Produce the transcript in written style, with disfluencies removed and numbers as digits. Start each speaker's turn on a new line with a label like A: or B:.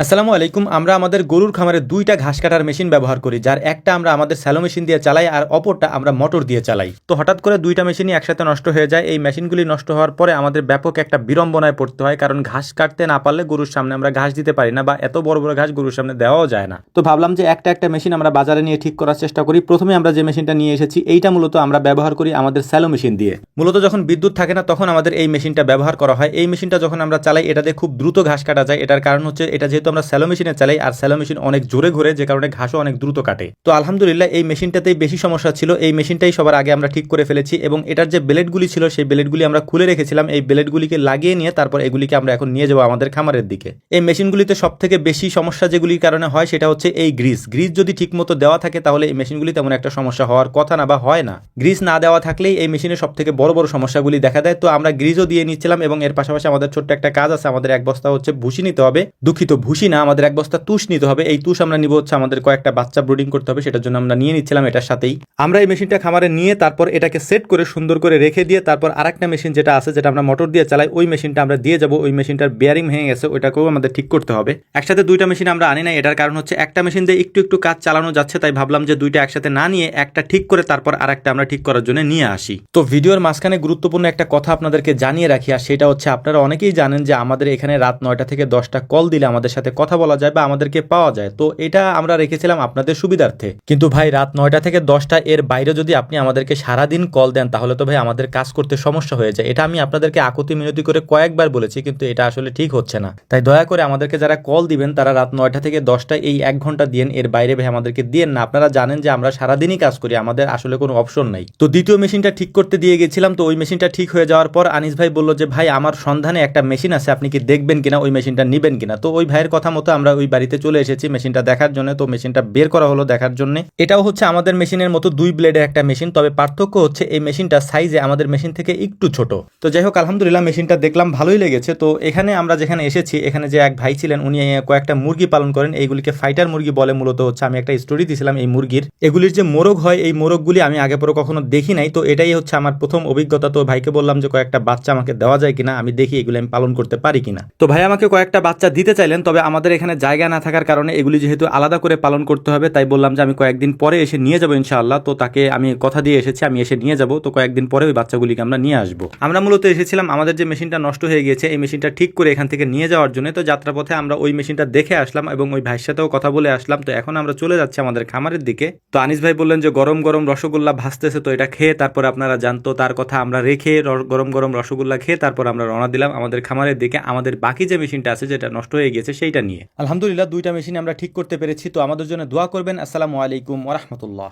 A: আসসালামু আলাইকুম। আমরা আমাদের গরুর খামারে দুইটা ঘাস কাটার মেশিন ব্যবহার করি, যার একটা আমরা আমাদের স্যালো মেশিন দিয়ে চালাই আর অপরটা আমরা মোটর দিয়ে চালাই। তো হঠাৎ করে দুইটা মেশিনই একসাথে নষ্ট হয়ে যায়। এই মেশিনগুলি নষ্ট হওয়ার পরে আমাদের ব্যাপক একটা বিড়ম্বনায় পড়তে হয়, কারণ ঘাস কাটতে না পারলে গরুর সামনে আমরা ঘাস দিতে পারি না, বা এত বড় বড় ঘাস গরুর সামনে দেওয়াও যায় না। তো ভাবলাম যে একটা মেশিন আমরা বাজারে নিয়ে ঠিক করার চেষ্টা করি। প্রথমে আমরা যে মেশিনটা নিয়ে এসেছি এইটা মূলত আমরা ব্যবহার করি আমাদের স্যালো মেশিন দিয়ে। মূলত যখন বিদ্যুৎ থাকে না তখন আমাদের এই মেশিনটা ব্যবহার করা হয়। এই মেশিনটা যখন আমরা চালাই এটাতে খুব দ্রুত ঘাস কাটা যায়। এটার কারণ হচ্ছে এটা যেহেতু আমরা স্যালো মেশিনে চালাই আর স্যালো মেশিন অনেক জোরে ঘুরে, যে কারণে ঘাসও অনেক দ্রুত কাটে। তো আলহামদুলিল্লাহ এই মেশিনটাতেই বেশি সমস্যা ছিল। এই মেশিনটাই সবার আগে আমরা ঠিক করে ফেলেছি এবং এটার যে ব্লেডগুলি ছিল সেই ব্লেডগুলি আমরা খুলে রেখেছিলাম। এই ব্লেডগুলিকে লাগিয়ে নিয়ে তারপর এগুলিকে আমরা এখন নিয়ে যাবো আমাদের খামারের দিকে। এই মেশিনগুলিতে সব থেকে বেশি সমস্যা যেগুলির কারণে হয় সেটা হচ্ছে এই গ্রিস যদি ঠিকমতো দেওয়া থাকে তাহলে এই মেশিনগুলি তেমন একটা সমস্যা হওয়ার কথা না, বা হয় না। গ্রিস না দেওয়া থাকলেই এই মেশিনের সব থেকে বড় বড় সমস্যাগুলি দেখা দেয়। তো আমরা গ্রিজও দিয়ে নিচ্ছিলাম এবং এর পাশাপাশি আমাদের ছোট্ট একটা কাজ আছে। আমাদের এক বস্তা হচ্ছে ভুসি নিতে হবে, দুঃখিত ভুসি না, আমাদের এক বস্তা তুষ নিতে হবে। এই তুষ আমরা নিব হচ্ছে আমাদের কয়েকটা বাচ্চা ব্রুডিং করতে হবে, সেটার জন্য আমরা নিয়ে নিচ্ছিলাম এটার সাথেই। আমরা এই মেশিনটা খামারে নিয়ে তারপর এটাকে সেট করে সুন্দর করে রেখে দিয়ে তারপর আরেকটা মেশিন যেটা আছে, যেটা আমরা মোটর দিয়ে চালাই, ওই মেশিনটা আমরা দিয়ে যাব। ওই মেশিনটার বেয়ারিং ভেঙে গেছে, ওইটাকেও আমাদের ঠিক করতে হবে। একসাথে দুইটা মেশিন আমরা আনি না, এটার কারণ হচ্ছে একটা মেশিন দিয়ে একটু একটু কাজ চালানো যাচ্ছে, তাই ভাবলাম যে দুইটা একসাথে না নিয়ে একটা ঠিক করে তারপর আরেকটা আমরা ঠিক করার জন্য নিয়ে আসি। তো ভিডিওর মাঝখানে গুরুত্বপূর্ণ একটা কথা আপনাদেরকে জানিয়ে রাখি, আর সেটা হচ্ছে আপনারা অনেকেই জানেন যে আমাদের এখানে রাত 9টা থেকে 10টা কল দিলে আমাদের সাথে কথা বলা যায় বা আমাদেরকে পাওয়া যায়। তো এটা আমরা রেখেছিলাম আপনাদের সুবিধার্থে, কিন্তু ভাই রাত 9টা থেকে 10টা এর বাইরে যদি আপনি আমাদেরকে সারাদিন কল দেন তাহলে তো ভাই আমাদের কাজ করতে সমস্যা হয়ে যায়। এটা আমি আপনাদেরকে আকুতি মিনতি করে কয়েকবার বলেছি, কিন্তু এটা আসলে ঠিক হচ্ছে না। তাই দয়া করে আমাদেরকে যারা কল দিবেন তারা রাত 9টা থেকে 10টা এই 1 ঘন্টা দিন, এর বাইরে ভাই আমাদেরকে দিয়েন না। আপনারা জানেন যে আমরা সারাদিনই কাজ করি, আমাদের আসলে কোনো অপশন নাই। তো দ্বিতীয় মেশিনটা ঠিক করতে দিয়ে গেছিলাম। তো ওই মেশিনটা ঠিক হয়ে যাওয়ার পর আনিস ভাই বলল যে ভাই আমার সন্ধানে একটা মেশিন আছে, আপনি কি দেখবেন কিনা, ওই মেশিনটা নিবেন কিনা। তো ওই ভাইয়ের কথা মতো আমরা ওই বাড়িতে চলে এসেছি মেশিনটা দেখার জন্য। তো মেশিনটা বের করা হলো দেখার জন্য। এটাও হচ্ছে আমাদের মেশিনের মতো 2 ব্লেডের একটা মেশিন, তবে পার্থক্য হচ্ছে এই মেশিনটা সাইজে আমাদের মেশিন থেকে একটু ছোট। তো যাই হোক আলহামদুলিল্লাহ মেশিনটা দেখলাম ভালোই লেগেছে। তো এখানে আমরা যেখানে এসেছি এখানে যে এক ভাই ছিলেন উনি কয়েকটা মুরগি পালন করেন, এইগুলিকে ফাইটার মুরগি বলে। মূলত হচ্ছে আমি একটা স্টোরি দিয়েছিলাম এই মুরগির, এগুলির যে মোরগ হয় এই মোরগগুলি আমি আগে পরে কখনো দেখি নাই। তো এটাই হচ্ছে আমার প্রথম অভিজ্ঞতা। তো ভাইকে বললাম যে কয়েকটা বাচ্চা আমাকে দেওয়া যায় কিনা, আমি দেখি এগুলি আমি পালন করতে পারি কিনা। তো ভাই আমাকে কয়েকটা বাচ্চা দিতে চাইলেন, তবে আমাদের এখানে জায়গা না থাকার কারণে এগুলি যেহেতু আলাদা করে পালন করতে হবে, তাই বললাম যে আমি কয়েকদিন পরে এসে নিয়ে যাবো ইনশাআল্লাহ। তো তাকে আমি কথা দিয়ে এসেছি আমি এসে নিয়ে যাব। তো কয়েকদিন পরে ওই বাচ্চাগুলিকে আমরা নিয়ে আসবো। আমরা মূলত এসেছিলাম আমাদের যে মেশিনটা নষ্ট হয়ে গিয়েছে এই মেশিনটা ঠিক করে এখান থেকে নিয়ে যাওয়ার জন্য। তো যাত্রাপথে আমরা ওই মেশিনটা দেখে আসলাম এবং ওই ভাইয়ের সাথেও কথা বলে আসলাম। তো এখন আমরা চলে যাচ্ছি আমাদের খামারের দিকে। তো আনিস ভাই বললেন যে গরম গরম রসগোল্লা ভাসতেছে, তো এটা খেয়ে তারপর আপনারা জানতো, তার কথা আমরা রেখে গরম গরম রসগোল্লা খেয়ে তারপর আমরা রওনা দিলাম আমাদের খামারের দিকে, আমাদের বাকি যে মেশিনটা আছে যেটা নষ্ট হয়ে গিয়েছে সেইটা নিয়ে। আলহামদুলিল্লাহ দুইটা মেশিন আমরা ঠিক করতে পেরেছি। তো আমাদের জন্য দোয়া করবেন। আসসালামু আলাইকুম ওয়া রাহমাতুল্লাহ।